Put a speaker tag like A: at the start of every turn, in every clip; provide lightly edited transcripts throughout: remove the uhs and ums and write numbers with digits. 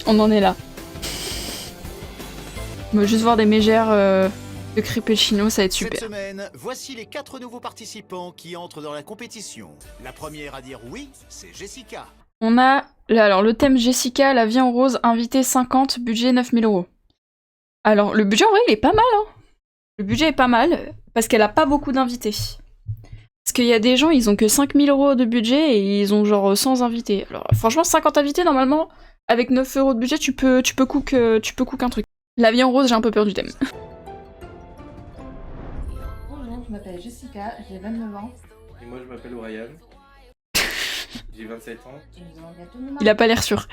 A: On en est là. On va juste voir des mégères de crépuscino, ça va être super.
B: Cette semaine, voici les 4 nouveaux participants qui entrent dans la compétition. La première à dire oui, c'est Jessica.
A: On a alors le thème Jessica, la vie en rose, invité 50, budget 9000 €. Alors le budget en vrai il est pas mal, hein. Le budget est pas mal parce qu'elle a pas beaucoup d'invités. Parce qu'il y a des gens, ils ont que 5000 € de budget et ils ont genre 100 invités. Alors franchement 50 invités normalement, avec 9 € de budget tu peux cook un truc. La vie en rose, j'ai un peu peur du thème.
C: Bonjour, je m'appelle Jessica, j'ai 29 ans.
D: Et moi je m'appelle Oriane. J'ai 27 ans.
A: Il a pas l'air sûr.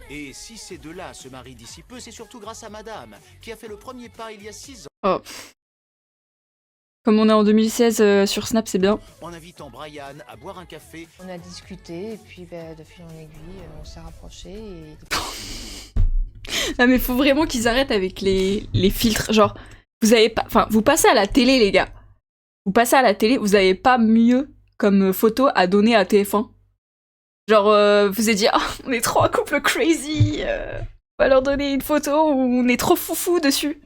B: Et si ces deux-là se marient d'ici peu, c'est surtout grâce à Madame, qui a fait le premier pas il y a 6 ans.
A: Oh. Comme on est en 2016 sur Snap, c'est bien.
B: En invitant Brian à boire un café.
C: On a discuté et puis de fil en aiguille, on s'est rapprochés et...
A: Non mais faut vraiment qu'ils arrêtent avec les filtres. Genre, vous avez pas... Enfin, vous passez à la télé, les gars. Vous passez à la télé, vous avez pas mieux comme photo à donner à TF1. Genre, vous avez dit, oh, on est trop un couple crazy, on va leur donner une photo où on est trop foufou dessus.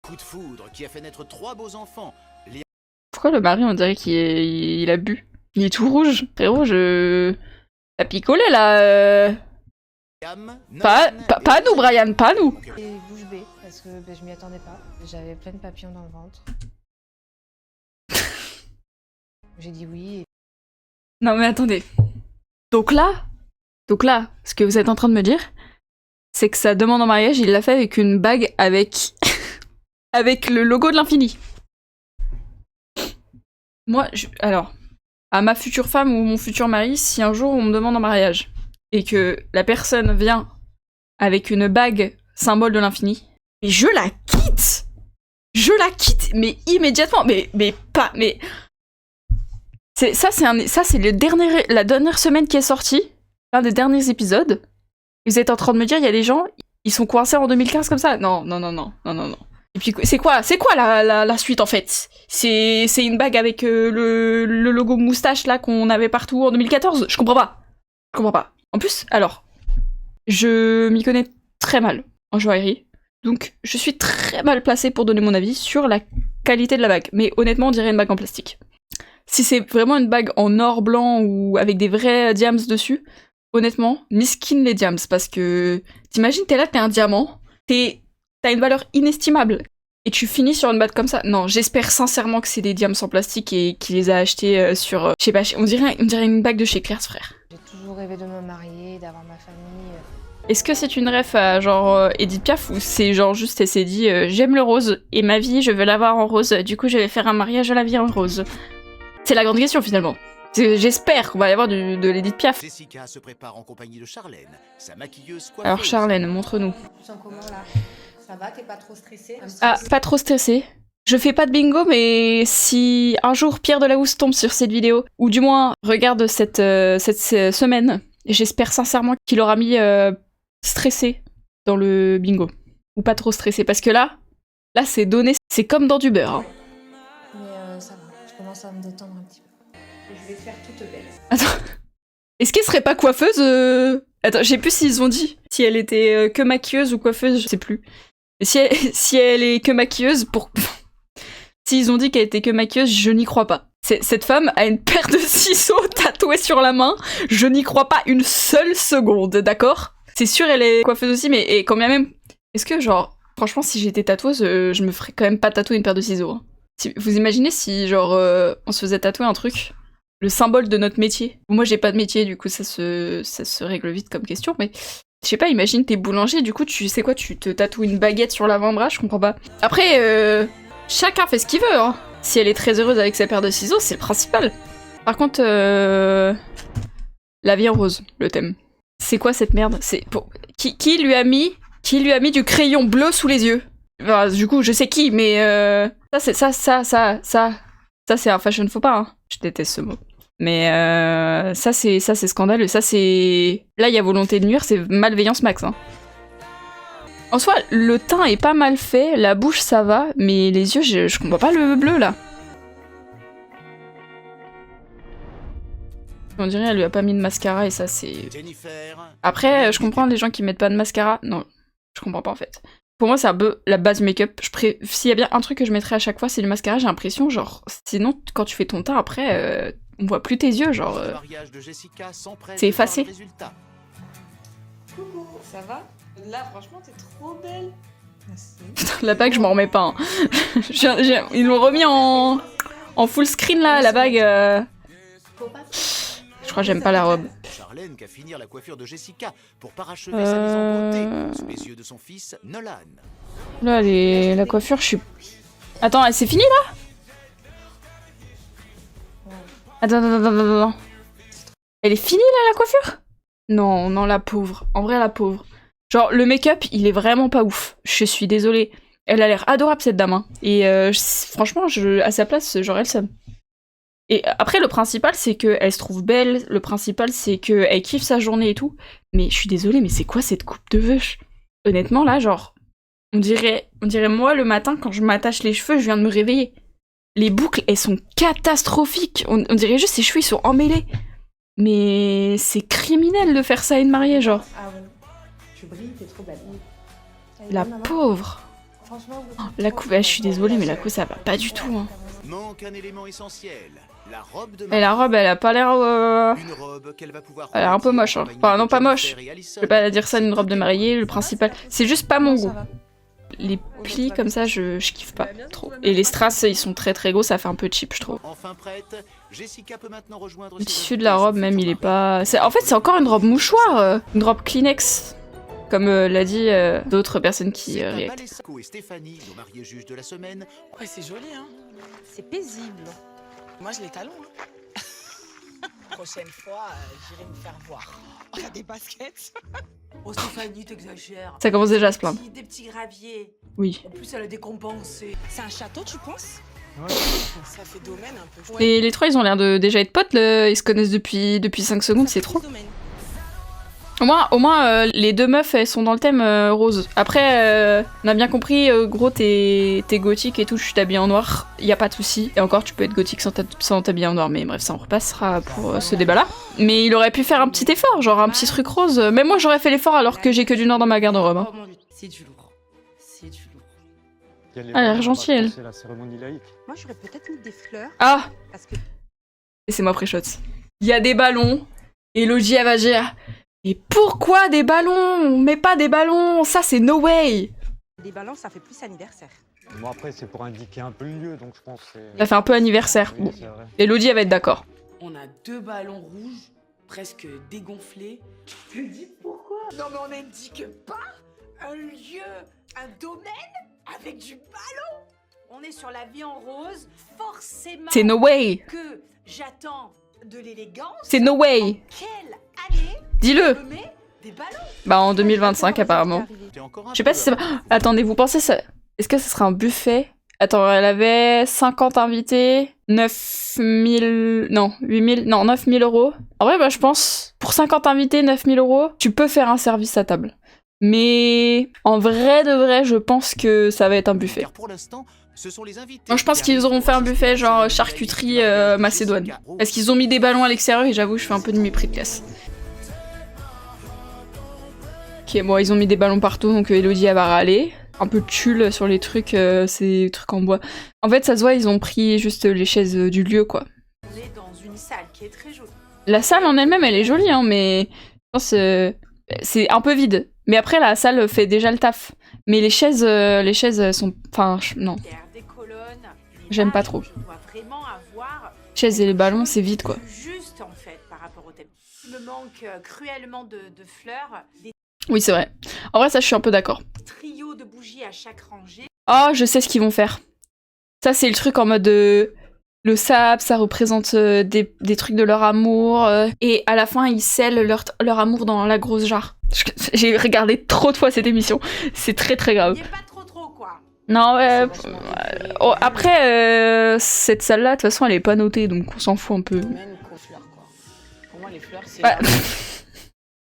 B: Coup de foudre qui a fait naître 3 beaux enfants.
A: Pourquoi le mari, on dirait qu'il a bu? Il est tout rouge. Frérot, t'as picolé, là Pas à nous, Brian, pas à nous.
C: Et bouche bée, parce que je m'y attendais pas. J'avais plein de papillons dans le ventre. J'ai dit oui.
A: Non mais attendez. Donc là, ce que vous êtes en train de me dire, c'est que sa demande en mariage, il l'a fait avec une bague avec... avec le logo de l'infini. Moi, alors, à ma future femme ou mon futur mari, si un jour on me demande en mariage, et que la personne vient avec une bague symbole de l'infini, mais je la quitte! Je la quitte, mais immédiatement, mais pas, mais... Ça, c'est la dernière semaine qui est sortie, l'un des derniers épisodes. Vous êtes en train de me dire, il y a des gens, ils sont coincés en 2015 comme ça? Non. Et puis, c'est quoi la suite, en fait? C'est une bague avec le logo moustache, là, qu'on avait partout en 2014? Je comprends pas. En plus, alors, je m'y connais très mal en joaillerie, donc je suis très mal placée pour donner mon avis sur la qualité de la bague. Mais honnêtement, on dirait une bague en plastique. Si c'est vraiment une bague en or blanc ou avec des vrais diams dessus, honnêtement, miskin les diams, parce que t'imagines, t'es là, t'es un diamant, t'as une valeur inestimable, et tu finis sur une bague comme ça. Non, j'espère sincèrement que c'est des diams en plastique et qu'il les a achetés sur, je sais pas, on dirait une bague de chez Claire's frère.
C: J'ai toujours rêvé de me marier, d'avoir ma famille.
A: Est-ce que c'est une ref à genre Edith Piaf, ou c'est genre juste elle s'est dit j'aime le rose, et ma vie je veux l'avoir en rose, du coup je vais faire un mariage à la vie en rose? C'est la grande question finalement. J'espère qu'on va y avoir de l'Edith Piaf.
B: Jessica se prépare en compagnie de Charlène, sa maquilleuse coiffeuse.
A: Alors Charlène, montre-nous.
C: Tu sens comment là? Ça va, t'es pas trop stressée?
A: Ah, pas trop stressée. Je fais pas de bingo, mais si un jour Pierre Delahousse tombe sur cette vidéo, ou du moins regarde cette semaine, j'espère sincèrement qu'il aura mis stressé dans le bingo. Ou pas trop stressé, parce que là c'est donné, c'est comme dans du beurre. Hein.
C: Mais ça va, je commence à me détendre un petit peu. Et je vais te faire toute belle.
A: Attends, est-ce qu'elle serait pas coiffeuse Attends, je sais plus s'ils ont dit si elle était que maquilleuse ou coiffeuse, je sais plus. Mais si elle est que maquilleuse, s'ils ont dit qu'elle était que maquilleuse, je n'y crois pas. Cette femme a une paire de ciseaux tatoués sur la main, je n'y crois pas une seule seconde, d'accord? C'est sûr elle est coiffeuse aussi, mais et quand bien même... Est-ce que genre, franchement si j'étais tatoueuse, je me ferais quand même pas tatouer une paire de ciseaux. Hein. Vous imaginez si genre on se faisait tatouer un truc, le symbole de notre métier? Moi j'ai pas de métier, du coup ça se règle vite comme question, mais... Je sais pas, imagine t'es boulanger, du coup tu sais quoi, tu te tatoues une baguette sur l'avant-bras, je comprends pas. Après, chacun fait ce qu'il veut, hein. Si elle est très heureuse avec sa paire de ciseaux, c'est le principal. Par contre, la vie en rose, le thème. C'est quoi cette merde? C'est pour... qui lui a mis du crayon bleu sous les yeux? Enfin, du coup, je sais qui, mais ça c'est un fashion faux pas, hein. Je déteste ce mot. Mais ça c'est scandaleux, ça c'est... Là il y a volonté de nuire, c'est malveillance max. Hein. En soi, le teint est pas mal fait, la bouche ça va, mais les yeux, je comprends pas le bleu là. On dirait elle lui a pas mis de mascara et ça c'est...
B: Jennifer.
A: Après, je comprends les gens qui mettent pas de mascara. Non, je comprends pas en fait. Pour moi, c'est un peu la base make-up. S'il y a bien un truc que je mettrais à chaque fois, c'est du mascara, j'ai l'impression, genre... Sinon, quand tu fais ton teint, après, on voit plus tes yeux, genre...
B: Le mariage de Jessica s'empresse
A: c'est
B: de voir
A: effacé.
B: le résultat.
C: Coucou, ça va? Là, franchement, t'es trop belle. Merci.
A: La bague, je m'en remets pas. Hein. Ils l'ont remis en full screen, là, la bague... Je crois que j'aime pas la robe.
B: Charlène qui a fini la coiffure de Jessica pour parachever sa mise en beauté sous les yeux de son fils Nolan.
A: Là, la coiffure, je suis... Attends, c'est fini, là? Attends. Elle est finie, là, la coiffure? Non, non, la pauvre. En vrai, la pauvre. Genre, le make-up, il est vraiment pas ouf. Je suis désolée. Elle a l'air adorable, cette dame. Hein. Et franchement, à sa place, j'aurais le seum. Et après, le principal, c'est qu'elle se trouve belle. Le principal, c'est qu'elle kiffe sa journée et tout. Mais je suis désolée, mais c'est quoi cette coupe de veuche? Honnêtement, là, genre... On dirait moi, le matin, quand je m'attache les cheveux, je viens de me réveiller. Les boucles, elles sont catastrophiques. On dirait juste ses cheveux, ils sont emmêlés. Mais c'est criminel de faire ça à une mariée, genre.
C: Ah ouais. Tu brilles, t'es trop belle.
A: La pauvre.
C: Franchement,
A: La coupe, je suis désolée, mais la coupe, ça va pas du tout. Hein.
B: Manque un élément essentiel. La robe de
A: Et la robe, elle a pas l'air...
B: Une robe qu'elle va pouvoir
A: Elle a l'air un peu moche. Hein. Enfin, non, pas moche. Je vais pas dire ça d'une robe de mariée, le principal. C'est juste pas mon goût. Les plis comme ça, je kiffe pas trop. Et les strass, ils sont très très gros, ça fait un peu cheap, je trouve.
B: Enfin prête, Jessica peut maintenant rejoindre
A: Le tissu de la robe, même, il est pas... En fait, c'est encore une robe mouchoir, une robe Kleenex. Comme l'a dit d'autres personnes qui réactent.
B: Balesco et Stéphanie, nos mariés juges de la semaine.
E: Ouais, c'est joli, hein.
F: C'est paisible.
E: Moi, je les talons, hein. Prochaine fois, j'irai me faire voir. Oh, y a des baskets.
F: Oh Stéphanie, t'exagères.
A: Ça commence déjà à se plaindre.
F: Des petits graviers.
A: Oui.
F: En plus, elle a décompensé.
E: C'est un château, tu penses? Ouais. Ça fait domaine un peu.
A: Et les trois, ils ont l'air de déjà être potes, ils se connaissent depuis 5 secondes, c'est trop. Au moins les deux meufs, elles sont dans le thème rose. Après, on a bien compris, gros, t'es gothique et tout, je suis habillée en noir, y a pas de souci. Et encore, tu peux être gothique sans t'habiller en noir, mais bref, ça on repassera pour ce débat-là. Mais il aurait pu faire un petit effort, genre un petit truc rose. Même moi, j'aurais fait l'effort alors que j'ai que du noir dans ma garde-robe. Hein.
F: C'est du lourd. C'est du lourd.
A: Elle a l'air gentille, elle.
G: C'est la cérémonie laïque.
F: Moi, j'aurais peut-être mis des fleurs.
A: Ah!
F: Parce que...
A: Laissez-moi pré-shots. Il y a des ballons, et Logie, elle va dire... Et pourquoi des ballons? On met pas des ballons, ça c'est no way!
F: Des ballons, ça fait plus anniversaire.
G: Bon après c'est pour indiquer un peu le lieu donc je pense que c'est...
A: Ça fait un peu anniversaire.
G: Oui,
A: Bon.
G: c'est vrai.
A: Elodie, elle va être d'accord.
E: On a 2 ballons rouges, presque dégonflés. Je me dis pourquoi? Non mais on n'indique pas un lieu, un domaine avec du ballon.
F: On est sur la vie en rose, forcément
A: C'est no way!
F: que j'attends de l'élégance.
A: C'est no way!
F: Quelle année
A: Dis-le!
F: je mets des ballons?
A: Bah en 2025 apparemment. Je sais pas si c'est... Attendez, vous pensez ça... Est-ce que ce sera un buffet? Attends, elle avait 50 invités, 9000... Non, 8000... Non, 9000 €. En vrai, bah je pense, pour 50 invités, 9000 €, tu peux faire un service à table. Mais en vrai de vrai, je pense que ça va être un buffet.
B: Car pour l'instant, ce sont les invités.
A: Moi je pense qu'ils auront fait un buffet genre charcuterie macédoine. Parce qu'ils ont mis des ballons à l'extérieur et j'avoue, je fais un peu de mépris de classe. Ok, bon, ils ont mis des ballons partout, donc Elodie elle va râler. Un peu de tulle sur les trucs, ces trucs en bois. En fait, ça se voit, ils ont pris juste les chaises du lieu, quoi.
F: On est dans une salle qui est très jolie.
A: La salle en elle-même, elle est jolie, hein, mais je pense c'est un peu vide. Mais après, la salle fait déjà le taf. Mais les chaises sont... Enfin, non.
F: Des colonnes.
A: J'aime pas trop.
F: On doit vraiment avoir...
A: Chaises et les ballons, c'est vide, quoi.
F: Juste, en fait, par rapport au thème. Il me manque cruellement de fleurs, des
A: Oui, c'est vrai. En vrai, ça, je suis un peu d'accord.
F: trios de bougies à chaque rangée.
A: Oh, je sais ce qu'ils vont faire. Ça, c'est le truc en mode... le sable, ça représente des trucs de leur amour. Et à la fin, ils scellent leur amour dans la grosse jarre. J'ai regardé trop de fois cette émission. C'est très très grave.
F: Il n'y a pas trop, quoi.
A: Non, après, cette salle-là, de toute façon, elle est pas notée, donc on s'en fout un peu.
E: Domaine qu'aux fleurs, quoi. Pour moi, les fleurs, c'est...
A: Ouais.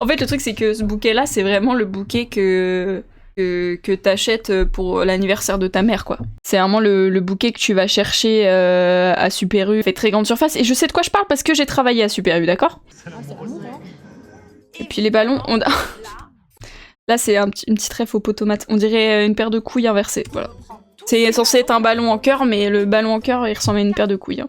A: En fait, le truc, c'est que ce bouquet-là, c'est vraiment le bouquet que que t'achètes pour l'anniversaire de ta mère, quoi. C'est vraiment le bouquet que tu vas chercher à Super U, fait très grande surface. Et je sais de quoi je parle parce que j'ai travaillé à Super U, d'accord? Et puis les ballons, là c'est une petite ref au potomate. On dirait une paire de couilles inversées, voilà. C'est censé être un ballon en cœur, mais le ballon en cœur, il ressemble à une paire de couilles. Hein.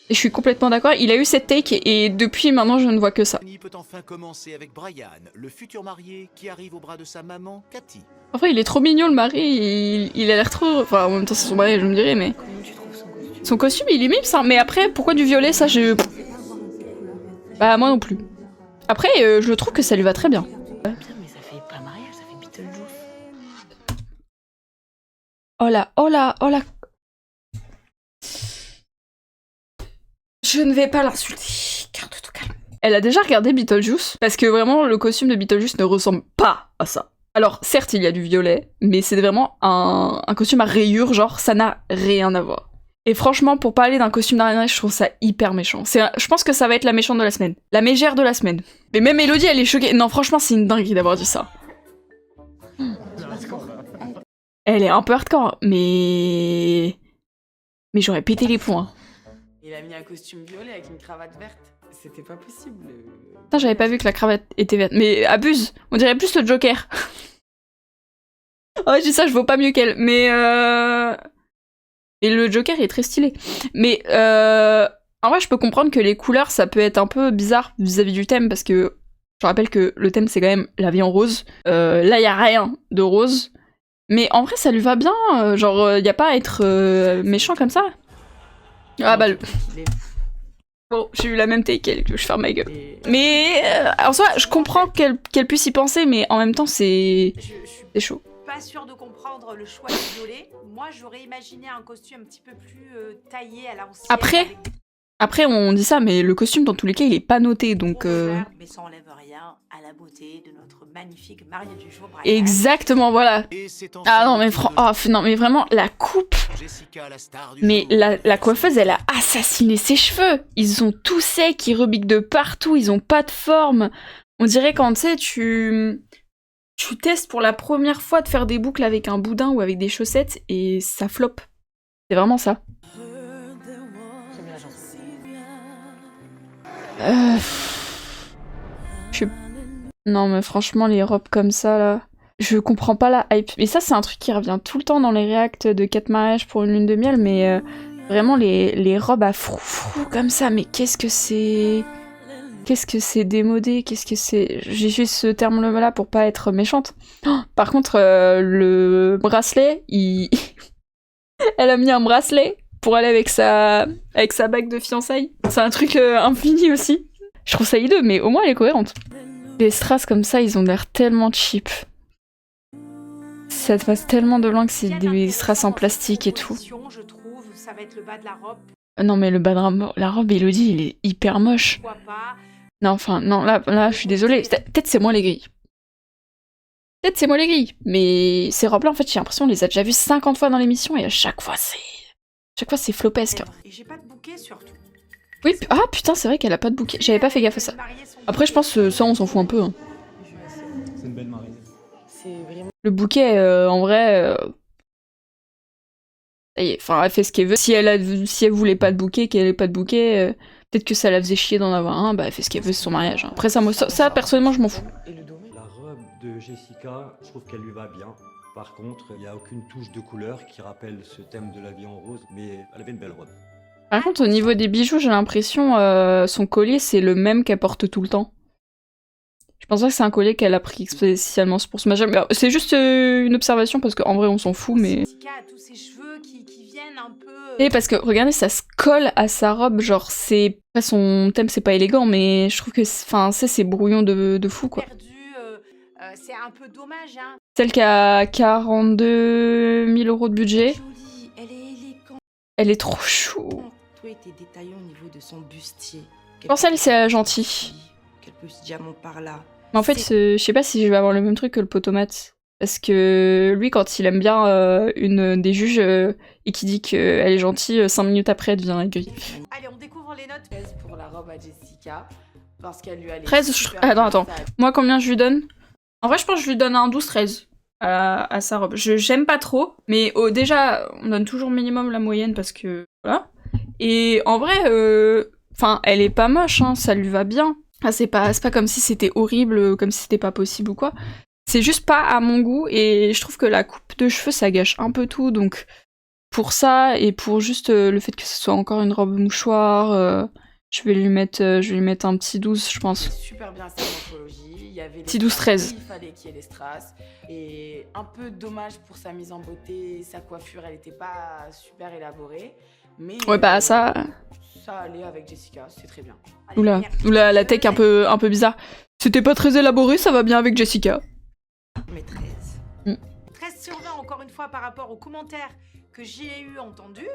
A: Et je suis complètement d'accord, il a eu cette take et depuis maintenant je ne vois que ça.
B: Peut enfin commencer avec Brian, le futur marié qui arrive au bras de sa maman, Cathy.
A: En vrai, il est trop mignon le mari, il a l'air trop... Enfin, en même temps c'est son mari, je me dirais, mais... Son costume, il est mimes, hein. Mais après, pourquoi du violet, ça je... Bah, moi non plus. Après, je trouve que ça lui va très bien.
E: Mais ça fait pas mariage, ça fait Beetlejuice.
A: Oh là, oh là, oh là. Je ne vais pas l'insulter. Garde-toi calme. Elle a déjà regardé Beetlejuice, parce que vraiment, le costume de Beetlejuice ne ressemble pas à ça. Alors, certes, il y a du violet, mais c'est vraiment un costume à rayures, genre, ça n'a rien à voir. Et franchement, pour parler d'un costume d'araignée, je trouve ça hyper méchant. Je pense que ça va être la méchante de la semaine. La mégère de la semaine. Mais même Elodie, elle est choquée. Non, franchement, c'est une dinguerie d'avoir dit ça. Elle est un peu hardcore, mais j'aurais pété les plombs. Hein.
E: Il a mis un costume violet avec une cravate verte. C'était pas possible.
A: Putain, j'avais pas vu que la cravate était verte. Mais abuse, on dirait plus le Joker. Ouais, je dis ça, je vaux pas mieux qu'elle. Mais et le Joker est très stylé. Mais en vrai, je peux comprendre que les couleurs, ça peut être un peu bizarre vis-à-vis du thème, parce que je rappelle que le thème, c'est quand même la vie en rose. Là, y a rien de rose. Mais en vrai, ça lui va bien. Genre, y a pas à être méchant comme ça. Ah bah... Bon, j'ai eu la même take qu'elle, que je ferme ma gueule. Mais en soi, je comprends qu'elle puisse y penser, mais en même temps, c'est chaud.
F: Pas sûr de comprendre le choix du violet. Moi, j'aurais imaginé un costume un petit peu plus taillé à l'ancienne.
A: Après, on dit ça, mais le costume, dans tous les cas, il est pas noté, donc...
F: Mais ça enlève rien à la beauté de notre magnifique mariée du jour, Brian.
A: Exactement, voilà. Ah non, mais non, mais vraiment, la coupe...
B: Jessica, la star du
A: Mais
B: jour.
A: la coiffeuse, elle a assassiné ses cheveux. Ils sont tout secs, ils rebiquent de partout, ils ont pas de forme. On dirait quand, tu sais, tu testes pour la première fois de faire des boucles avec un boudin ou avec des chaussettes, et ça floppe. C'est vraiment ça. Non mais franchement les robes comme ça là, je comprends pas la hype. Mais ça c'est un truc qui revient tout le temps dans les réacts de 4 mariages pour une lune de miel, mais vraiment les robes à froufrou comme ça, mais qu'est-ce que c'est démodé, qu'est-ce que c'est... J'ai juste ce terme-là pour pas être méchante. Oh, par contre le bracelet, elle a mis un bracelet pour aller avec sa bague de fiançailles. C'est un truc infini aussi. Je trouve ça hideux, mais au moins elle est cohérente. Les strass comme ça, ils ont l'air tellement cheap. Ça te passe tellement de loin que c'est des strass en plastique et tout.
F: Je trouve, ça va être le bas de la robe.
A: Non mais le bas de la robe, Elodie, il est hyper moche.
F: Pourquoi pas?
A: Non, enfin, non, là je suis désolée. Peut-être c'est moi les grilles. Mais ces robes-là, en fait, j'ai l'impression qu'on les a déjà vues 50 fois dans l'émission et à chaque fois, c'est flopesque.
F: Et j'ai pas de bouquet surtout.
A: Oui, ah putain, c'est vrai qu'elle a pas de bouquet. J'avais pas fait gaffe à ça. Après, je pense que ça, on s'en fout un peu. Hein.
D: C'est une belle mariée.
E: C'est vraiment...
A: Le bouquet, en vrai... ça y est, enfin, elle fait ce qu'elle veut. Si elle voulait pas de bouquet, qu'elle ait pas de bouquet, peut-être que ça la faisait chier d'en avoir un, bah elle fait ce qu'elle veut, c'est son mariage. Hein. Après, ça, personnellement, je m'en fous.
G: La robe de Jessica, je trouve qu'elle lui va bien. Par contre, il n'y a aucune touche de couleur qui rappelle ce thème de la vie en rose, mais elle avait une belle robe.
A: Par contre, au niveau des bijoux, j'ai l'impression son collier, c'est le même qu'elle porte tout le temps. Je pense pas que c'est un collier qu'elle a pris spécialement pour ce mariage. C'est juste une observation, parce qu'en vrai, on s'en fout, mais...
F: Jessica a tous ses cheveux qui viennent un peu...
A: Et parce que, regardez, ça se colle à sa robe, genre, c'est... Après, son thème, c'est pas élégant, mais je trouve que... Enfin, c'est brouillon de fou, quoi.
F: Perdu, c'est un peu dommage, hein.
A: Celle qui a 42 000 € de budget.
E: Jolie, elle est élégante.
A: Elle est trop chou.
E: Tout était détaillé au niveau de son bustier.
A: Je pense elle, c'est gentil.
E: Quelques diamants par là.
A: Mais en fait, je sais pas si je vais avoir le même truc que le potomate. Parce que lui, quand il aime bien une des juges et qui dit qu'elle est gentille, 5 minutes après, elle devient aigrie.
F: Allez, on découvre les notes.
E: 13 pour la robe à Jessica. Parce qu'elle lui allait...
A: 13, attends. Moi, combien je lui donne? En vrai, je pense que je lui donne un 12-13. à sa robe. J'aime pas trop, mais déjà, on donne toujours minimum la moyenne parce que voilà. Et en vrai, enfin, elle est pas moche, hein, ça lui va bien. Ah, c'est pas comme si c'était horrible, comme si c'était pas possible ou quoi. C'est juste pas à mon goût, et je trouve que la coupe de cheveux, ça gâche un peu tout, donc pour ça, et pour juste le fait que ce soit encore une robe mouchoir, je vais lui mettre un petit 12, je pense.
E: Super bien cette morphologie. Il y avait
A: Petit 12-13.
E: Il fallait qu'il y ait les strass. Et un peu dommage pour sa mise en beauté, sa coiffure, elle était pas super élaborée. Mais
A: Ouais, bah ça...
E: ça allait avec Jessica, c'est très bien.
A: Oula, la tech un peu bizarre. C'était pas très élaboré, ça va bien avec Jessica.
F: Mais 13.
A: Mm.
F: 13 sur 20, encore une fois, par rapport aux commentaires que j'ai eu entendus.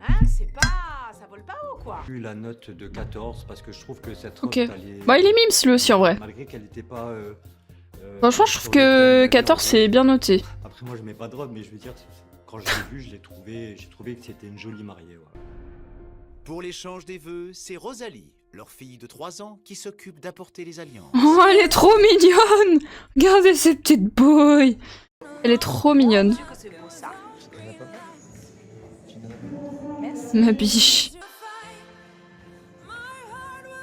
F: Hein, c'est pas... ça vole pas haut, quoi.
G: J'ai eu la note de 14 parce que je trouve que cette robe
A: Ok.
G: allait...
A: Bah, il est mimes, lui aussi, en vrai.
G: Malgré qu'elle n'était pas...
A: Franchement, je trouve que 14, c'est bien noté.
G: Après, moi, je mets pas de robe, mais je veux dire, quand je l'ai vue, j'ai trouvé que c'était une jolie mariée. Ouais.
B: Pour l'échange des vœux, c'est Rosalie, leur fille de 3 ans, qui s'occupe d'apporter les alliances.
A: Oh, elle est trop mignonne! Regardez cette petite boy! Elle est trop mignonne.
F: Dieu que c'est beau, ça. Merci.
A: Ma biche.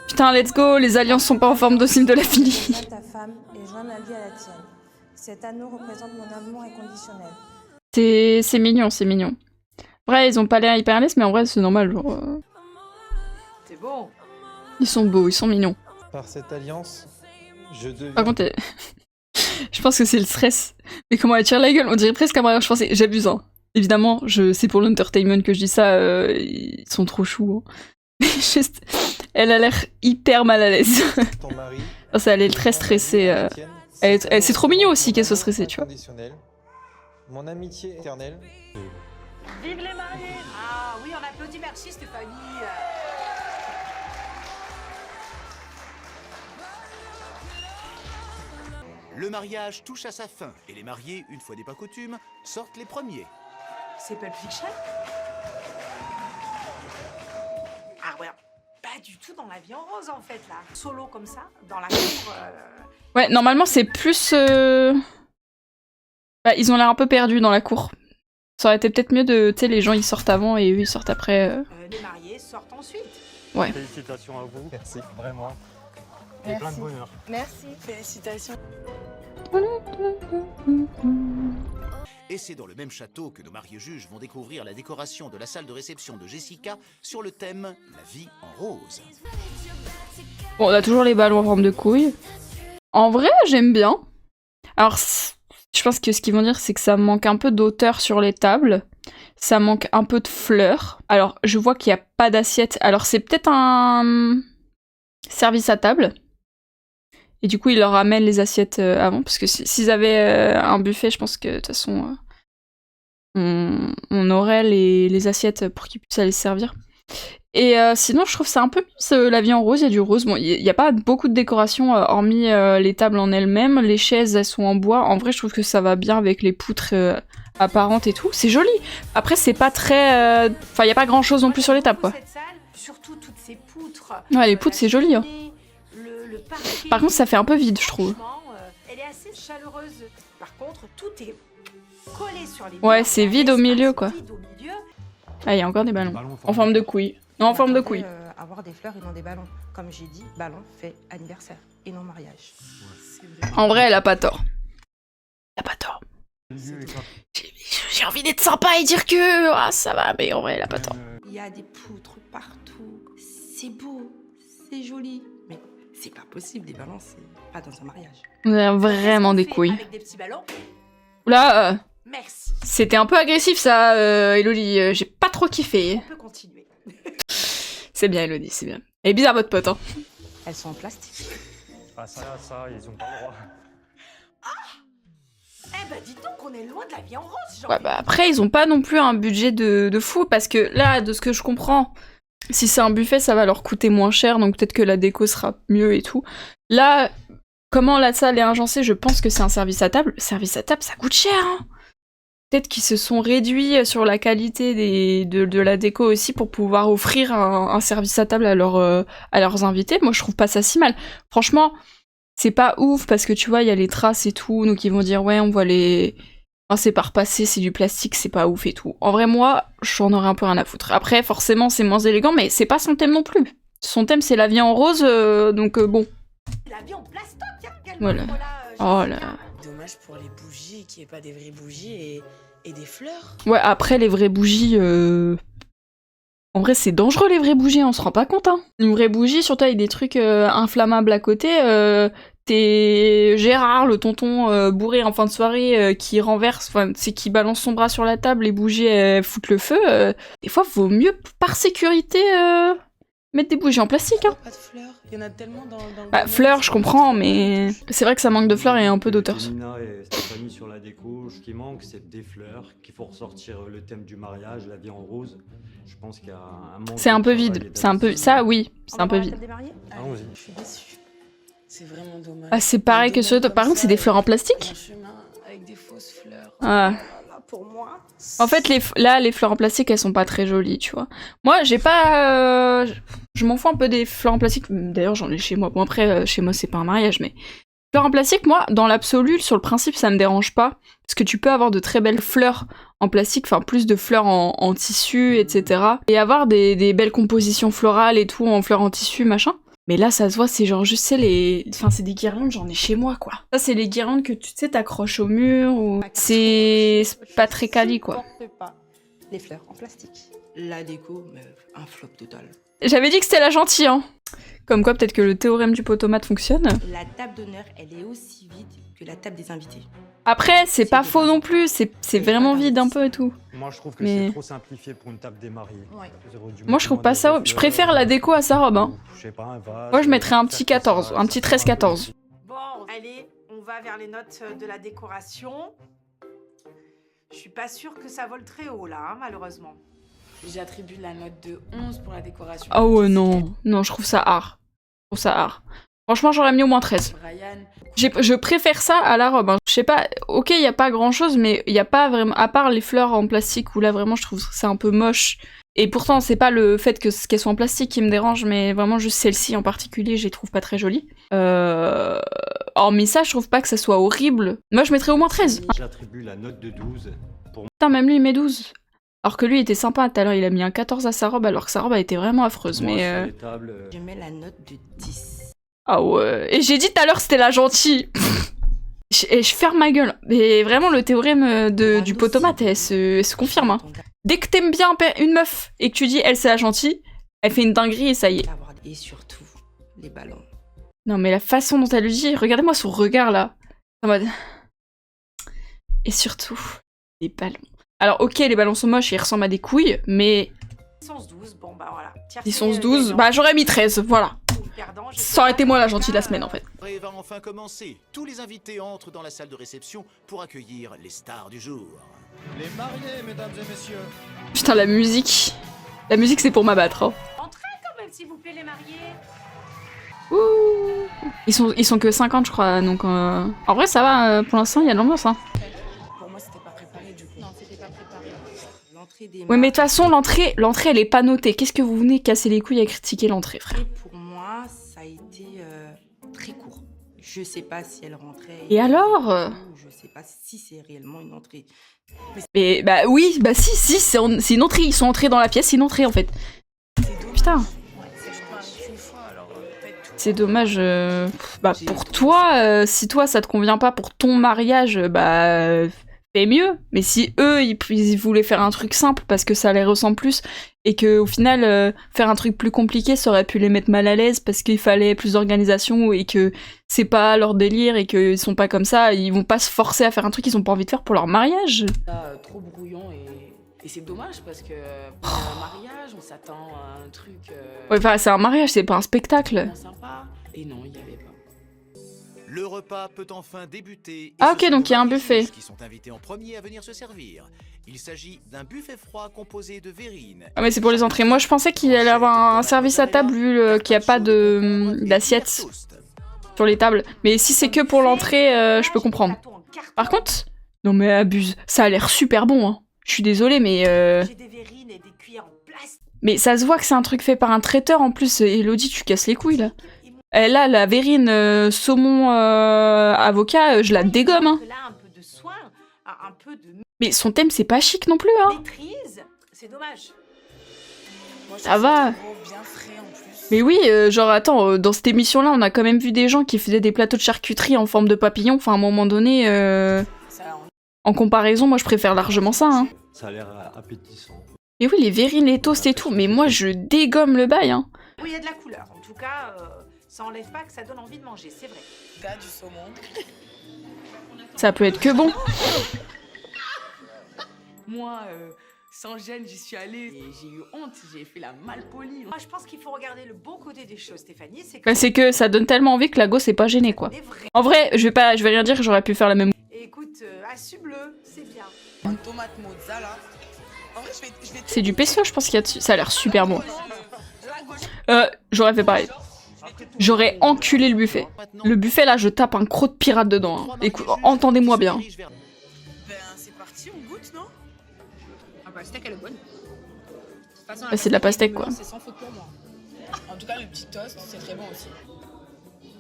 A: Putain, let's go, les alliances sont pas en forme de signe de la fille.
H: À ta femme et joins ma vie à la tienne. Cet anneau représente mon amour inconditionnel.
A: C'est mignon, c'est mignon. Vrai, ils ont pas l'air hyper laises, mais en vrai, c'est normal, genre...
F: C'est beau.
A: Ils sont beaux, ils sont mignons.
I: Par cette alliance, je deviens...
A: Par contre, je pense que c'est le stress. Mais comment elle tire la gueule, on dirait presque un mariage forcé. J'abuse, hein. Évidemment, c'est pour l'entertainment que je dis ça, ils sont trop choux. Hein. Mais juste, elle a l'air hyper mal à l'aise.
I: ton mari,
A: Elle est très stressée. C'est trop mignon aussi qu'elle soit stressée, tu vois.
I: inconditionnel, mon amitié éternelle.
F: Vive les mariés. Ah oui, on applaudit, merci Stéphanie.
B: Le mariage touche à sa fin et les mariés, une fois n'est pas coutume, sortent les premiers.
F: C'est Pulp Fiction? Ah ouais, pas du tout dans la vie en rose en fait là. Solo comme ça, dans la cour.
A: Ouais, normalement c'est plus... Bah, ils ont l'air un peu perdus dans la cour. Ça aurait été peut-être mieux de... Tu sais, les gens ils sortent avant et eux ils sortent après.
F: Les mariés sortent ensuite.
A: Ouais.
G: Félicitations à vous.
I: Merci, vraiment.
G: Et plein de bonheur.
H: Merci.
E: Félicitations.
B: Et c'est dans le même château que nos mariés juges vont découvrir la décoration de la salle de réception de Jessica sur le thème « La vie en rose ».
A: Bon, on a toujours les ballons en forme de couilles. En vrai, j'aime bien. Alors, je pense que ce qu'ils vont dire, c'est que ça manque un peu d'auteur sur les tables. Ça manque un peu de fleurs. Alors, je vois qu'il n'y a pas d'assiette. Alors, c'est peut-être un service à table. Et du coup, ils leur ramènent les assiettes avant. Parce que s'ils avaient un buffet, je pense que de toute façon, on aurait les assiettes pour qu'ils puissent aller se servir. Et sinon, je trouve ça un peu la vie en rose, il y a du rose. Bon, il n'y a pas beaucoup de décoration, hormis les tables en elles-mêmes. Les chaises, elles sont en bois. En vrai, je trouve que ça va bien avec les poutres apparentes et tout. C'est joli. Après, c'est pas très... Enfin, il n'y a pas grand-chose non plus sur les tables, quoi.
F: Cette salle, surtout toutes ces poutres.
A: Ouais, les poutres, c'est joli, hein.
F: Le parquet,
A: Par contre, ça fait un peu vide, je trouve.
F: franchement, elle est assez chaleureuse. Par contre, tout est collé sur les
A: Ouais,
F: murs.
A: c'est
F: Il y a
A: vide au
F: un espace
A: milieu, quoi.
F: vide au milieu.
A: Ah, il y a encore des ballons. En forme de couilles. Non, en forme de couilles.
H: Avoir des fleurs et non des ballons. Comme j'ai dit, ballon fait anniversaire et non mariage.
E: C'est vrai.
A: En vrai, elle a pas tort. Elle a pas tort. J'ai envie d'être sympa et dire que ça va, mais en vrai, elle a pas tort.
H: Il y a des poutres partout. C'est beau, c'est joli. Mais c'est pas possible, des ballons, c'est pas dans un mariage.
A: On a vraiment des
F: Fait
A: couilles.
F: Avec des petits ballons.
A: Oula,
F: Merci.
A: c'était un peu agressif ça, Elodie. J'ai pas trop kiffé.
F: On peut continuer.
A: C'est bien, Elodie, c'est bien. Elle est bizarre, votre pote, hein.
H: Elles sont en plastique.
G: Ah ça, ils ont pas le droit.
F: Eh ben, dis donc, on est loin de la vie en rose. j'ai
A: Ouais,
F: envie
A: bah
F: de
A: après, ils ont pas non plus un budget de fou, parce que là, de ce que je comprends, si c'est un buffet, ça va leur coûter moins cher, donc peut-être que la déco sera mieux et tout. Là, comment la salle est agencée, je pense que c'est un service à table. Service à table, ça coûte cher, hein. Peut-être qu'ils se sont réduits sur la qualité de la déco aussi pour pouvoir offrir un service à table à leurs invités. Moi, je trouve pas ça si mal. Franchement, c'est pas ouf parce que tu vois, il y a les traces et tout, donc ils vont dire ouais, on voit les... Enfin, c'est pas repassé, c'est du plastique, c'est pas ouf et tout. En vrai, moi, j'en aurais un peu rien à foutre. Après, forcément, c'est moins élégant, mais c'est pas son thème non plus. Son thème, c'est la vie en rose, donc bon.
F: La vie en plastoc, hein,
A: Voilà. Oh là.
H: Dommage pour les bougies, qu'il n'y ait pas des vraies bougies et des fleurs.
A: Ouais, après, les vraies bougies... En vrai, c'est dangereux, les vraies bougies, on se rend pas compte, hein. Une vraie bougie, surtout avec des trucs inflammables à côté... T'es Gérard, le tonton bourré en fin de soirée qui renverse, enfin c'est qui balance son bras sur la table, les bougies foutent le feu. Des fois, vaut mieux par sécurité mettre des bougies en plastique. Hein.
H: Pas de fleurs, il y en a tellement dans le
A: Bah fleurs, je comprends, mais c'est vrai que ça manque de fleurs et un peu d'auteur.
G: Nina et Stéphanie sur la déco, ce qui manque, c'est des fleurs, qu'il faut ressortir le thème du mariage, la vie en rose. Je pense qu'il y a un manque.
A: C'est un peu vide, c'est un peu ça, oui, c'est un peu vide.
I: Allons-y.
H: Je suis déçue. C'est vraiment dommage.
A: Ah, c'est pareil que ceux. Par contre, c'est des fleurs en plastique.
H: Un chemin avec des fausses fleurs.
A: Ah.
H: Pour moi.
A: En fait, les fleurs en plastique, elles sont pas très jolies, tu vois. Moi, j'ai pas... Je m'en fous un peu des fleurs en plastique. D'ailleurs, j'en ai chez moi. Bon, après, chez moi, c'est pas un mariage, mais... Fleurs en plastique, moi, dans l'absolu, sur le principe, ça me dérange pas. Parce que tu peux avoir de très belles fleurs en plastique, enfin, plus de fleurs en tissu, etc. Et avoir des belles compositions florales et tout, en fleurs en tissu, machin. Mais là, ça se voit, c'est genre, je sais, Enfin, c'est des guirlandes, j'en ai chez moi, quoi. Ça, c'est les guirlandes que, tu sais, t'accroches au mur, ou... C'est pas très quali, quoi.
H: Pas les fleurs en plastique. La déco, mais un flop total.
A: J'avais dit que c'était la gentille, hein. Comme quoi, peut-être que le théorème du potomate fonctionne.
H: La table d'honneur, elle est aussi vide que la table des invités.
A: Après, c'est pas faux non plus, c'est vraiment vide un peu et tout.
G: Moi, je trouve que
A: Mais-
G: c'est trop simplifié pour une table des mariés.
H: Ouais.
A: Moi, je trouve pas ça... Je préfère la déco à sa robe, hein.
G: Je sais pas, un vase,
A: Moi, je mettrais un petit
G: faire
A: 14,
G: ça,
A: un petit
G: ça fera
A: 13-14.
F: Bon, allez, on va vers les notes de la décoration. Je suis pas sûre que ça vole très haut, là, hein, malheureusement.
H: J'attribue la note de 11 pour la décoration.
A: Ah ouais, non. Non, je trouve ça art. Je trouve ça art. Franchement, j'aurais mis au moins 13.
H: Brian,
A: Je préfère ça à la robe. Hein. Je sais pas, ok, il y a pas grand chose, mais il y a pas vraiment. À part les fleurs en plastique où là vraiment je trouve que c'est un peu moche. Et pourtant, c'est pas le fait qu'elles soient en plastique qui me dérange, mais vraiment juste celle-ci en particulier, je les trouve pas très jolies. Hormis ça, je trouve pas que ça soit horrible. Moi, je mettrais au moins 13.
G: J'attribue la note de 12 pour
A: Putain, même lui, il met 12. Alors que lui, il était sympa tout à l'heure, il a mis un 14 à sa robe, alors que sa robe a été vraiment affreuse.
G: moi,
A: Mais
G: sur les tables.
H: je mets la note de 10.
A: Ah ouais. Et j'ai dit tout à l'heure c'était la gentille. Et je ferme ma gueule. Mais vraiment, le théorème du potomate, elle se confirme. Hein. Dès que t'aimes bien une meuf et que tu dis elle c'est la gentille, elle fait une dinguerie et ça y est.
H: Et surtout, les ballons.
A: Non mais la façon dont elle le dit, regardez-moi son regard là. En mode... Et surtout, les ballons. Alors ok, les ballons sont moches et ils ressemblent à des couilles, mais...
F: 11-12, bon bah voilà. Tiercé,
A: 10-11-12, bah j'aurais mis 13, voilà.
F: perdant, je sais
A: Ça aurait
F: pas,
A: été moi la
F: en tout
A: gentille de
F: cas,
A: la semaine en fait.
B: La soirée va enfin commencer. Tous les invités entrent dans la salle de réception pour accueillir les stars du jour.
I: Les mariés, mesdames et messieurs.
A: Putain, la musique. La musique c'est pour m'abattre. Hein.
F: Entrez quand même, s'il vous plaît, les mariés.
A: Ouh. Ils sont que 50 je crois, donc... En vrai ça va, pour l'instant il y a de l'ambiance. Hein.
H: Pour moi, c'était pas préparé du coup. Non, c'était pas préparé. L'entrée des
A: Ouais mais de toute façon l'entrée elle est pas notée. Qu'est-ce que vous venez casser les couilles à critiquer l'entrée frère?
H: Et pour moi, ça a été très court. Je sais pas si elle rentrait.
A: Et alors
H: Je sais pas si c'est réellement une entrée.
A: Mais bah oui, bah si, c'est une entrée. Ils sont entrés dans la pièce, c'est une entrée en fait. Putain. C'est dommage. Bah pour toi, si toi ça te convient pas pour ton mariage, bah fais mieux. Mais si eux ils voulaient faire un truc simple parce que ça les ressemble plus et que au final faire un truc plus compliqué ça aurait pu les mettre mal à l'aise parce qu'il fallait plus d'organisation et que c'est pas leur délire et qu'ils sont pas comme ça, ils vont pas se forcer à faire un truc qu'ils ont pas envie de faire pour leur mariage.
H: Trop brouillon et c'est dommage parce que pour un mariage, on s'attend à un truc
A: Ouais, enfin c'est un mariage, c'est pas un spectacle.
H: vraiment sympa. Et non, il y avait pas.
B: Le repas peut enfin débuter. et
A: Ah,
B: ce
A: ok,
B: sont
A: donc il y a un
B: les
A: buffet.
B: juges qui sont invités en premier à venir se servir. Il s'agit d'un buffet froid composé de verrine.
A: Ah mais c'est pour les entrées. Moi je pensais qu'il allait avoir un service à table vu qu'il y a pas d'assiettes sur les tables. Mais si c'est que pour l'entrée, je peux comprendre. Par contre, non mais abuse, ça a l'air super bon. Hein. Je suis désolée mais
F: J'ai des verrines et des cuillères en plastique.
A: mais ça se voit que c'est un truc fait par un traiteur en plus. Elodie, tu casses les couilles là. Là, la verrine saumon avocat, je la dégomme. Hein.
F: Là, un peu de soin, un peu de
A: Mais son thème, c'est pas chic non plus. Hein.
F: maîtrise, c'est dommage.
C: Moi, je
A: Ça
C: trouve
A: va.
C: trop bien frais en plus.
A: Mais oui, genre attends, dans cette émission-là, on a quand même vu des gens qui faisaient des plateaux de charcuterie en forme de papillon. Enfin, à un moment donné,
C: Ça,
A: en comparaison, moi, je préfère largement ça. Hein.
G: Ça a l'air appétissant.
A: Et oui, les verrines, les toasts et tout. Mais moi, je dégomme le bail. Hein.
F: Oui, il y a de la couleur. En tout cas, ça enlève pas que ça donne envie de manger, c'est vrai.
C: gars, du saumon.
A: Ça peut être que bon.
H: Moi, sans gêne, j'y suis allée et j'ai eu honte, j'ai fait la malpolie.
F: Moi, je pense qu'il faut regarder le bon côté des choses, Stéphanie. C'est que
A: Bah, c'est que ça donne tellement envie que la gosse est pas gênée, quoi.
F: on est vrai.
A: En vrai, je vais rien dire, j'aurais pu faire la même.
F: Et écoute, assume-le, c'est bien.
C: Une tomate mozzarella. En vrai, je vais
A: C'est du pesto, je pense qu'il y a dessus. Ça a l'air super bon.
C: la gauche.
A: J'aurais fait pareil. J'aurais enculé le buffet. Le buffet, là, je tape un croc de pirate dedans. Hein. Écoute, entendez-moi bien.
C: Ben, c'est parti, on goûte, non?
H: Ah bah, steak, elle est bonne.
A: Bah, c'est de la pastèque, quoi.
C: C'est sans faute pour moi. En tout cas, le petit toast, c'est très bon aussi.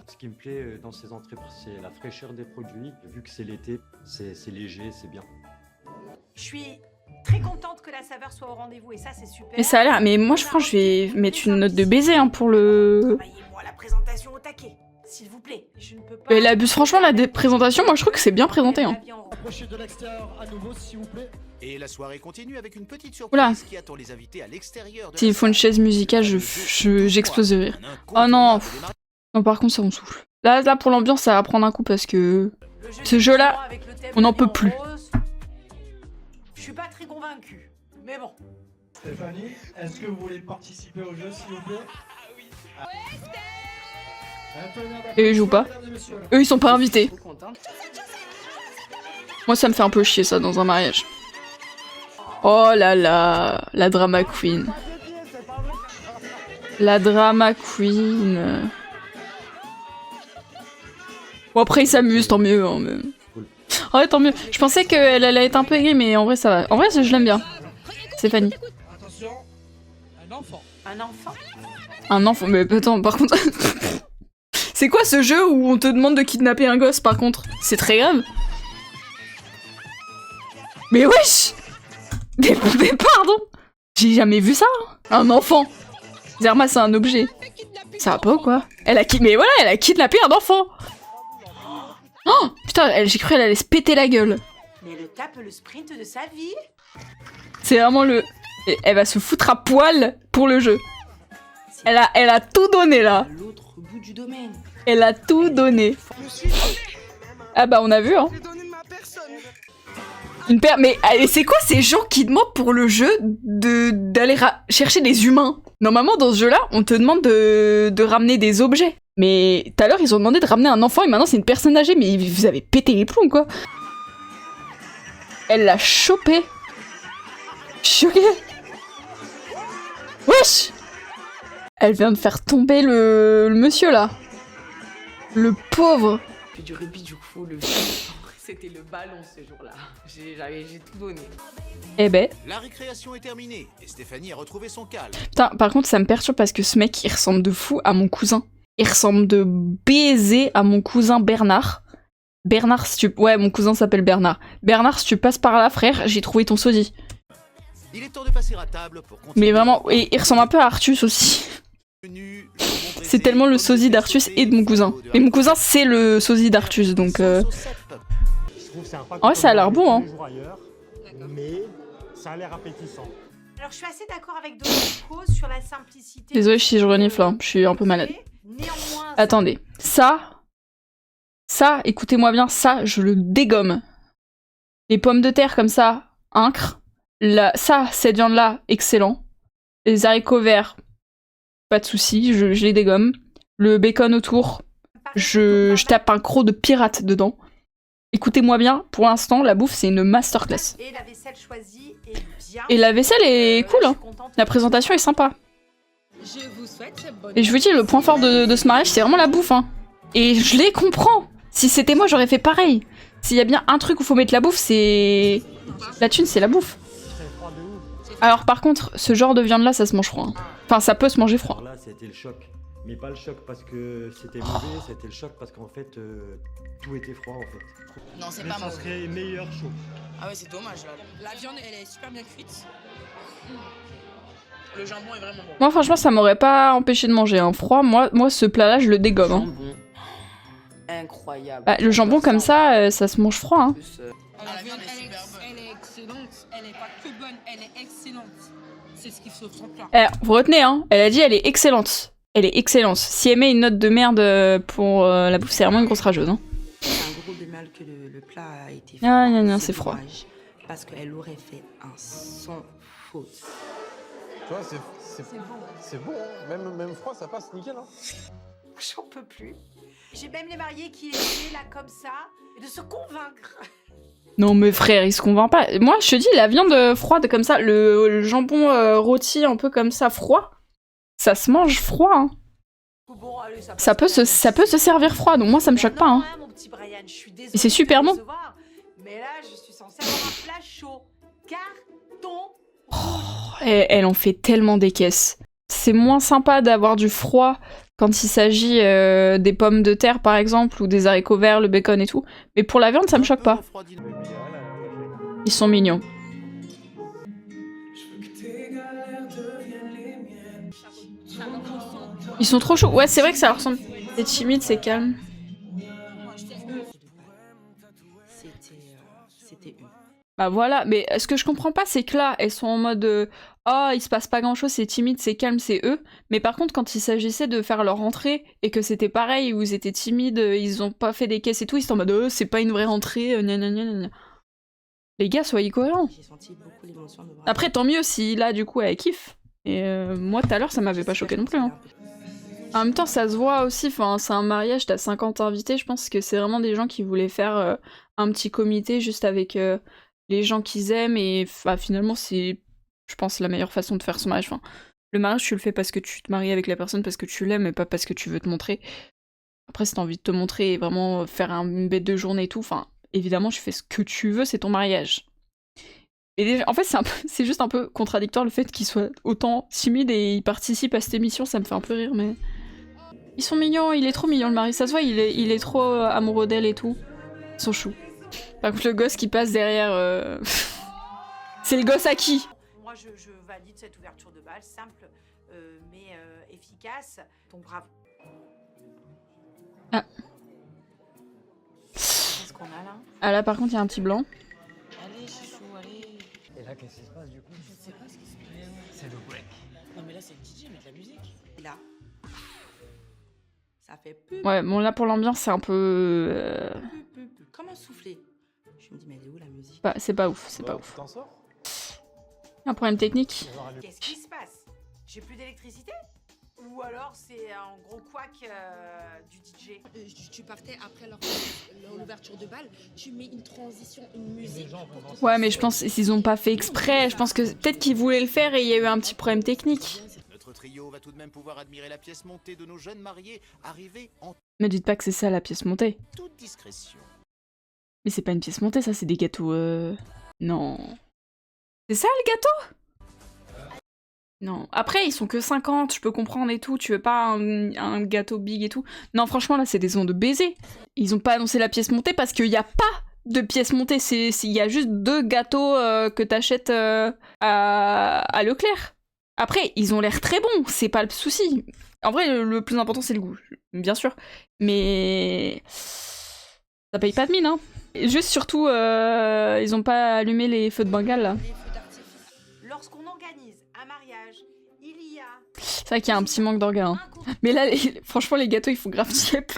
G: Ce qui me plaît dans ces entrées, c'est la fraîcheur des produits. Vu que c'est l'été, c'est léger, c'est bien.
F: Je suis très contente que la saveur soit au rendez-vous et ça, c'est super.
A: Mais ça a l'air. Mais moi, je pense que je vais mettre une note de baiser hein, pour le.
F: Travaillez-moi la présentation au taquet, s'il vous plaît. Je ne peux pas.
A: Et la franchement, la présentation, moi, je trouve que c'est bien présenté. Hein.
I: Approchez de l'extérieur à nouveau, s'il vous plaît.
B: Et la soirée continue avec une petite surprise
A: Oula.
B: qui attend les invités à l'extérieur de
A: S'il
B: la
A: faut une
B: salle.
A: chaise musicale, j'explose de rire. Oh non. Non, par contre, ça me souffle. Là, pour l'ambiance, ça va prendre un coup parce que. Ce jeu-là, on n'en peut plus.
F: Je suis pas très convaincue, mais bon.
I: Stéphanie, est-ce que vous voulez participer au jeu, s'il vous plaît?
A: Et ils jouent pas. Eux, ils sont pas invités. Moi, ça me fait un peu chier, ça, dans un mariage. Oh là là, la drama queen. La drama queen. Bon, après, ils s'amusent, tant mieux. Hein, mais... Ouais, tant mieux. Je pensais qu'elle allait être un peu aigrie, mais en vrai, ça va. En vrai, je l'aime bien. Stéphanie.
I: Attention, un enfant.
F: Un enfant?
A: Un enfant, mais attends, par contre... C'est quoi ce jeu où on te demande de kidnapper un gosse, par contre? C'est très grave. Mais wesh! Mais pardon! J'ai jamais vu ça! Hein. Un enfant! Zerma, c'est un objet. Ça va pas ou quoi? Mais voilà, elle a kidnappé un enfant! Oh! Putain, j'ai cru qu'elle allait se péter la gueule.
F: Mais elle tape le sprint de sa vie.
A: C'est vraiment le... Elle va se foutre à poil pour le jeu. Elle a tout donné, là.
H: L'autre bout du domaine.
A: Elle a tout donné. Ah bah, on a vu, hein.
C: J'ai donné ma personne.
A: Mais c'est quoi ces gens qui demandent pour le jeu d'aller chercher des humains? Normalement, dans ce jeu-là, on te demande de ramener des objets. Mais tout à l'heure, ils ont demandé de ramener un enfant et maintenant, c'est une personne âgée. Mais vous avez pété les plombs, quoi. Elle l'a chopé. Choquée. Wesh! Elle vient de faire tomber le monsieur, là. Le pauvre.
H: J'ai du rugby, du coup, c'était le ballon ce jour-là. J'ai tout donné.
A: Eh ben.
B: La récréation est terminée et Stéphanie a retrouvé son calme.
A: Putain, par contre, ça me perturbe parce que ce mec, il ressemble de fou à mon cousin. Il ressemble de baiser à mon cousin Bernard. Bernard, si tu... Ouais, mon cousin s'appelle Bernard. Bernard, si tu passes par là, frère, j'ai trouvé ton sosie.
B: Il est temps de passer à table pour continuer.
A: Mais vraiment, et il ressemble un peu à Artus aussi. C'est tellement le sosie d'Artus et de mon cousin. Mais mon cousin, c'est le sosie d'Artus, donc... Ouais, ça a l'air bon, hein.
I: Mais ça a l'air appétissant.
F: Alors, je suis assez d'accord avec Domenico sur la simplicité.
A: Désolée si je renifle, hein. Je suis un peu malade.
F: Néanmoins,
A: Attendez, ça, écoutez-moi bien, ça, je le dégomme. Les pommes de terre comme ça, incre. Cette viande-là, excellent. Les haricots verts, pas de soucis, je les dégomme. Le bacon autour, je tape un croc de pirate dedans. Écoutez-moi bien, pour l'instant, la bouffe, c'est une masterclass.
F: Et la vaisselle choisie est bien.
A: Et la vaisselle est cool, hein. La présentation est sympa.
C: Je vous souhaite bonne.
A: Et je vous dis, le point fort de ce mariage, c'est vraiment la bouffe, hein. Et je les comprends. Si c'était moi, j'aurais fait pareil. S'il y a bien un truc où faut mettre la bouffe, c'est... La thune, c'est la bouffe. Alors par contre, ce genre de viande-là, ça se mange froid. Hein. Enfin, ça peut se manger froid.
G: Alors là, c'était le choc. Mais pas le choc parce que c'était mauvais, c'était le choc parce qu'en fait, tout était froid en fait.
H: Non, c'est
I: Mais
H: pas
I: ça
H: mauvais.
I: serait meilleur chaud.
H: Ah ouais, c'est dommage. Là. La viande, elle est super bien cuite. Le jambon est vraiment bon.
A: Moi, franchement, ça m'aurait pas empêché de manger un froid. Moi, ce plat-là, je le dégomme. Hein.
H: Jambon. Incroyable.
A: Bah, le jambon comme ça se mange froid. Hein.
H: La viande est super bonne.
E: Elle est excellente. Elle est pas que bonne, elle est excellente. C'est ce qu'il faut son plat.
A: Vous retenez, hein. Elle a dit elle est excellente. Elle est excellente. Si elle met une note de merde pour la bouffe, c'est vraiment une grosse rageuse. Hein.
H: C'est un gros bémol que le plat a été fait.
A: Ah, non, c'est froid.
H: dommage, parce qu'elle aurait fait un sans faute.
J: Tu vois, c'est bon. Hein. Même froid, ça passe nickel. Hein.
F: J'en peux plus. J'ai même les mariés qui étaient là comme ça, et de se convaincre.
A: Non mais frère, il se convainc pas. Moi, je te dis, la viande froide comme ça, le jambon rôti un peu comme ça, froid, ça se mange froid. Hein.
F: Bon, allez,
A: Ça peut se servir froid, donc moi, ça me choque pas. Hein.
F: Mon petit Brian, je suis désolée
A: Et c'est super
F: de te
A: bon.
F: décevoir, mais là, je suis censée avoir un plat chaud. Carton.
A: Et elle en fait tellement des caisses. C'est moins sympa d'avoir du froid quand il s'agit des pommes de terre par exemple, ou des haricots verts, le bacon et tout. Mais pour la viande, ça me choque pas. Ils sont mignons. Ils sont trop chauds. Ouais, c'est vrai que ça leur ressemble. C'est timide, c'est calme.
H: C'était une.
A: Bah voilà, mais ce que je comprends pas, c'est que là, elles sont en mode oh, il se passe pas grand chose, c'est timide, c'est calme, c'est eux. Mais par contre, quand il s'agissait de faire leur rentrée et que c'était pareil, où ils étaient timides, ils ont pas fait des caisses et tout, ils étaient en mode c'est pas une vraie rentrée, gna gna gna gna. Les gars, soyez cohérents.
H: J'ai senti beaucoup l'émotion de voir.
A: Après, tant mieux si là, du coup, elle kiffe. Et moi, tout à l'heure, ça m'avait pas choqué non plus. Hein. En même temps, ça se voit aussi, enfin, c'est un mariage, t'as 50 invités, je pense que c'est vraiment des gens qui voulaient faire un petit comité juste avec les gens qu'ils aiment, et finalement, c'est, je pense, la meilleure façon de faire son mariage. Enfin, le mariage, tu le fais parce que tu te maries avec la personne, parce que tu l'aimes, et pas parce que tu veux te montrer. Après, si t'as envie de te montrer et vraiment faire une bête de journée et tout, enfin, évidemment, tu fais ce que tu veux, c'est ton mariage. Et déjà, en fait, c'est juste un peu contradictoire le fait qu'ils soient autant timides et ils participent à cette émission, ça me fait un peu rire, mais... Ils sont mignons, il est trop mignon le mari, ça se voit, il est trop amoureux d'elle et tout. Ils sont choux. Par contre, le gosse qui passe derrière... C'est le gosse à qui?
F: Moi, je valide cette ouverture de bal, simple, mais efficace. Donc bravo.
A: Ah.
F: Qu'est-ce qu'on a là?
A: Ah là, par contre, il y a un petit blanc.
E: Allez, chouchou, allez.
J: Et là, qu'est-ce qui se passe du coup?
E: Je sais pas ce qui se passe.
J: C'est le break.
E: Non, mais là, c'est le DJ, mais de la musique.
H: Et là, ça fait
A: Ouais, bon là, pour l'ambiance, c'est un peu...
H: Comme un soufflet. Je me dis, mais elle est où la musique?
A: C'est pas ouf, c'est pas ouf.
J: T'en sors?
A: Un problème technique.
F: Qu'est-ce qui se passe? J'ai plus d'électricité? Ou alors c'est un gros couac du DJ?
E: Tu partais après l'ouverture de bal, tu mets une transition, une musique.
A: Ouais, mais je pense qu'ils ont pas fait exprès. Je pense que peut-être qu'ils voulaient le faire et il y a eu un petit problème technique.
B: Notre trio va tout de même pouvoir admirer la pièce montée de nos jeunes mariés, arrivés en
A: Me dites pas que c'est ça la pièce montée.
B: toute discrétion.
A: Mais c'est pas une pièce montée, ça, c'est des gâteaux. Non. C'est ça le gâteau? Non. Après, ils sont que 50, je peux comprendre et tout. Tu veux pas un gâteau big et tout. Non, franchement, là, c'est des ondes de baiser. Ils ont pas annoncé la pièce montée parce qu'il y a pas de pièce montée. Il y a juste 2 gâteaux que t'achètes à Leclerc. Après, ils ont l'air très bons, c'est pas le souci. En vrai, le plus important, c'est le goût, bien sûr. Mais... ça paye pas de mine, hein. Et juste, surtout, ils ont pas allumé les feux de Bengale, là.
F: Lorsqu'on organise un mariage, il y a...
A: C'est vrai qu'il y a un petit manque d'organes. Hein. Mais là, franchement, les gâteaux, ils font grave tiep.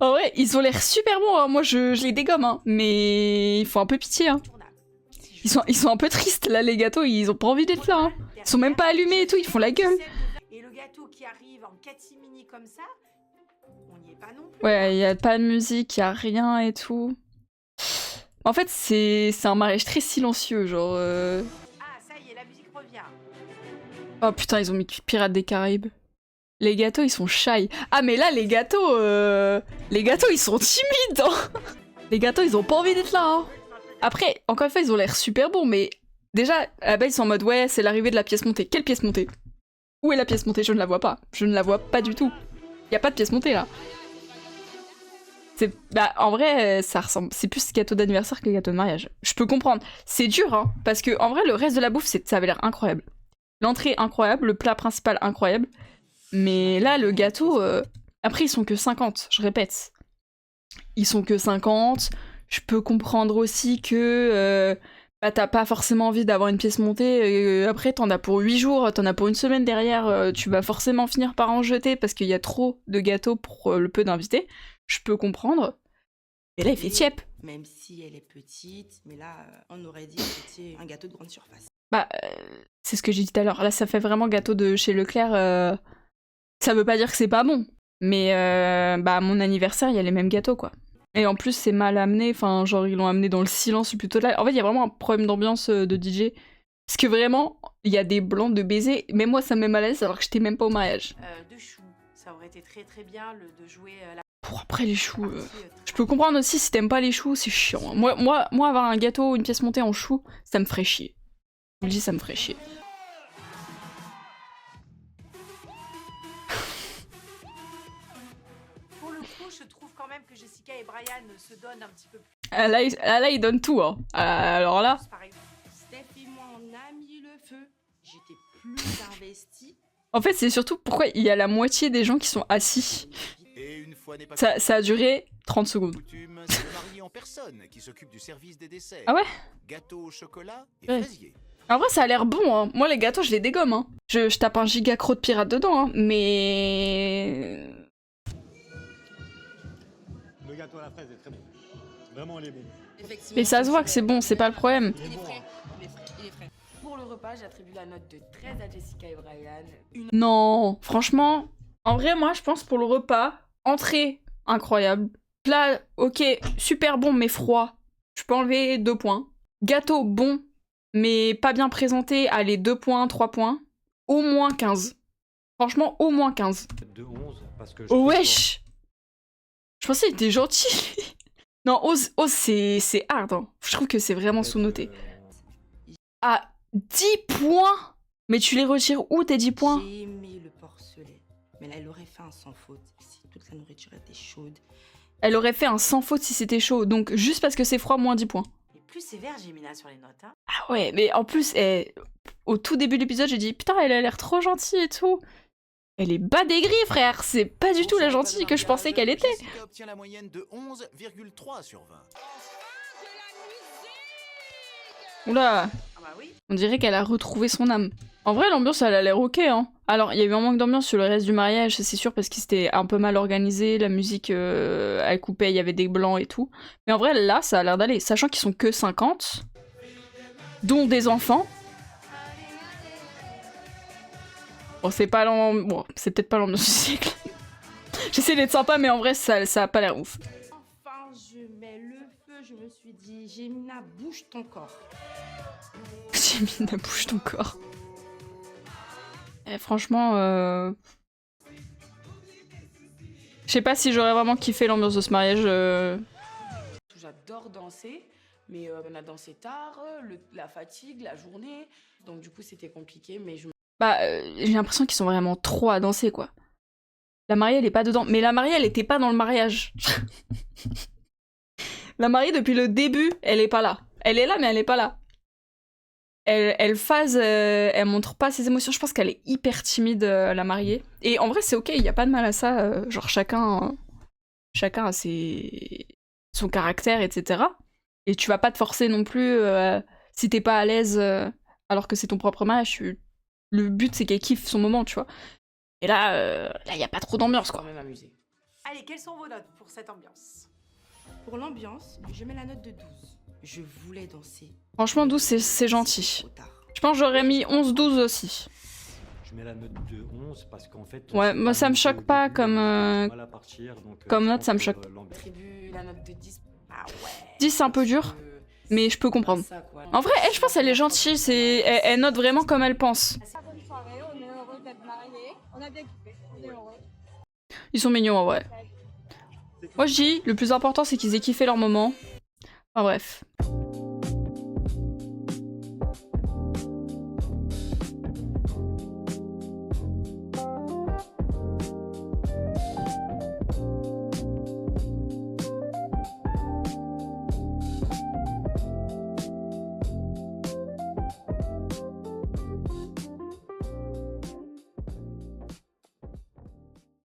A: En vrai, ils ont l'air super bons, hein. Moi, je les dégomme, hein. Mais ils font un peu pitié, hein. Ils sont un peu tristes, là, les gâteaux, ils ont pas envie d'être là, hein. Ils sont même pas allumés et tout, ils font la gueule.
F: Et le gâteau qui arrive en catimini comme ça, on n'y est pas non plus.
A: Ouais, y a pas de musique, y a rien et tout. En fait, c'est un mariage très silencieux, genre...
F: Ah, ça y est, la musique revient.
A: Oh putain, ils ont mis Pirates des Caraïbes. Les gâteaux, ils sont shy. Ah, mais là, les gâteaux, ils sont timides, hein. Les gâteaux, ils ont pas envie d'être là, hein. Après, encore une fois, ils ont l'air super bons, mais déjà, à la base, ils sont en mode, ouais, c'est l'arrivée de la pièce montée. Quelle pièce montée? Où est la pièce montée? Je ne la vois pas. Je ne la vois pas du tout. Y a pas de pièce montée là. Bah, en vrai, ça ressemble. C'est plus gâteau d'anniversaire que gâteau de mariage. Je peux comprendre. C'est dur, hein, parce que en vrai, le reste de la bouffe, ça avait l'air incroyable. L'entrée incroyable, le plat principal incroyable. Mais là, le gâteau. Après, ils sont que 50, je répète. Ils sont que 50. Je peux comprendre aussi que bah, t'as pas forcément envie d'avoir une pièce montée. Après, t'en as pour 8 jours, t'en as pour une semaine derrière. Tu vas forcément finir par en jeter parce qu'il y a trop de gâteaux pour le peu d'invités. Je peux comprendre. Et là, il fait tiep.
H: Même si elle est petite, mais là, on aurait dit que c'était un gâteau de grande surface.
A: Bah, c'est ce que j'ai dit tout à l'heure. Là, ça fait vraiment gâteau de chez Leclerc. Ça veut pas dire que c'est pas bon. Mais bah, à mon anniversaire, il y a les mêmes gâteaux, quoi. Et en plus, c'est mal amené. Enfin, genre, ils l'ont amené dans le silence plutôt là. En fait, il y a vraiment un problème d'ambiance de DJ. Parce que vraiment, il y a des blancs de baiser. Mais moi, ça me met mal à l'aise alors que j'étais même pas au mariage.
F: De choux, ça aurait été très très bien de jouer la...
A: Pour après, les choux... Je peux comprendre aussi si t'aimes pas les choux, c'est chiant. Moi, avoir un gâteau, une pièce montée en choux, ça me ferait chier. Je vous le dis, ça me ferait chier.
F: Pour le coup, je trouve quand même que Jessica et Brian se donnent un petit peu plus.
A: Là, ils donnent tout, hein. Alors là...
H: Steph et moi, on a mis le feu. J'étais plus investie.
A: En fait, c'est surtout pourquoi il y a la moitié des gens qui sont assis. Ça a duré 30 secondes.
B: C'est le marié en personne qui s'occupe du service des desserts.
A: Ah ouais?
B: Gâteau au chocolat et
A: Ouais.
B: fraisier.
A: En vrai, ça a l'air bon, hein. Moi, les gâteaux, je les dégomme, hein. Je tape un giga croc de pirate dedans, hein. Mais...
G: Le gâteau à la fraise est très bon. Vraiment, il est bon.
A: Mais ça se voit que c'est bon, c'est pas le problème.
H: Il est frais. Il est frais. Pour le repas, j'attribue la note de 13 à Jessica et Brian.
A: Non, franchement, en vrai, moi, je pense pour le repas, entrée, incroyable. Plat, ok, super bon, mais froid. Je peux enlever 2 points. Gâteau, bon, mais pas bien présenté, allez, 2 points, 3 points. Au moins 15. Franchement, au moins 15.
G: De 11, parce que...
A: Oh, wesh! Je pensais qu'il était gentil. Non, Oz c'est hard, hein. Je trouve que c'est vraiment sous-noté. Ah, 10 points! Mais tu les retires où, tes 10 points?
H: J'ai aimé le porcelet, mais là, elle aurait fait un sans faute si toute la nourriture était chaude.
A: Elle aurait fait un sans faute si c'était chaud, donc juste parce que c'est froid, moins 10 points.
F: Et plus sévère, Jemina, sur les notes. Hein.
A: Ah ouais, mais en plus, au tout début de l'épisode, j'ai dit « Putain, elle a l'air trop gentille et tout !» Elle est bas des gris, frère. C'est pas du tout la gentille que je pensais qu'elle était.
B: Jessica obtient la moyenne de 11,3 sur 20.
A: Oula,
F: Ah bah oui.
A: on dirait qu'elle a retrouvé son âme. En vrai, l'ambiance, elle a l'air ok, hein. Alors, il y a eu un manque d'ambiance sur le reste du mariage, c'est sûr, parce que c'était un peu mal organisé, la musique, elle coupait, il y avait des blancs et tout. Mais en vrai, là, ça a l'air d'aller, sachant qu'ils sont que 50, dont des enfants. Bon, c'est pas bon, c'est peut-être pas l'ambiance du siècle. J'essaie d'être sympa, mais en vrai, ça a pas l'air ouf.
H: Enfin, je mets le feu, je me suis dit, Jemina, bouge ton corps.
A: Jemina, bouge ton corps. Et franchement, je sais pas si j'aurais vraiment kiffé l'ambiance de ce mariage.
H: J'adore danser, mais on a dansé tard, la fatigue, la journée, donc du coup c'était compliqué, mais je...
A: Bah, j'ai l'impression qu'ils sont vraiment trop à danser, quoi. La mariée, elle est pas dedans. Mais la mariée, elle était pas dans le mariage. La mariée, depuis le début, elle est pas là. Elle est là, mais elle est pas là. Elle phase, elle montre pas ses émotions. Je pense qu'elle est hyper timide, la mariée. Et en vrai, c'est ok, il y a pas de mal à ça. Genre, chacun a son caractère, etc. Et tu vas pas te forcer non plus, si t'es pas à l'aise, alors que c'est ton propre mariage. Le but, c'est qu'elle kiffe son moment, tu vois. Et là, y a pas trop d'ambiance, quoi.
H: Quand même amusé.
F: Allez, quelles sont vos notes pour cette ambiance?
H: Pour l'ambiance, je mets la note de 12. Je voulais danser.
A: Franchement, 12, c'est gentil. Je pense que j'aurais mis 11-12 aussi.
G: Je mets la note de 11 parce qu'en fait...
A: Ouais, moi ça me choque pas comme note, ça me choque.
H: J'attribue la note de 10. Ah ouais.
A: 10, c'est un peu dur, mais je peux comprendre. En vrai, elle, je pense, elle est gentille, elle note vraiment comme elle pense.
C: Bonne soirée, on est heureux d'être mariés, on a bien kiffé, on est heureux.
A: Ils sont mignons, en vrai. Moi, je dis, le plus important, c'est qu'ils aient kiffé leur moment. Enfin bref.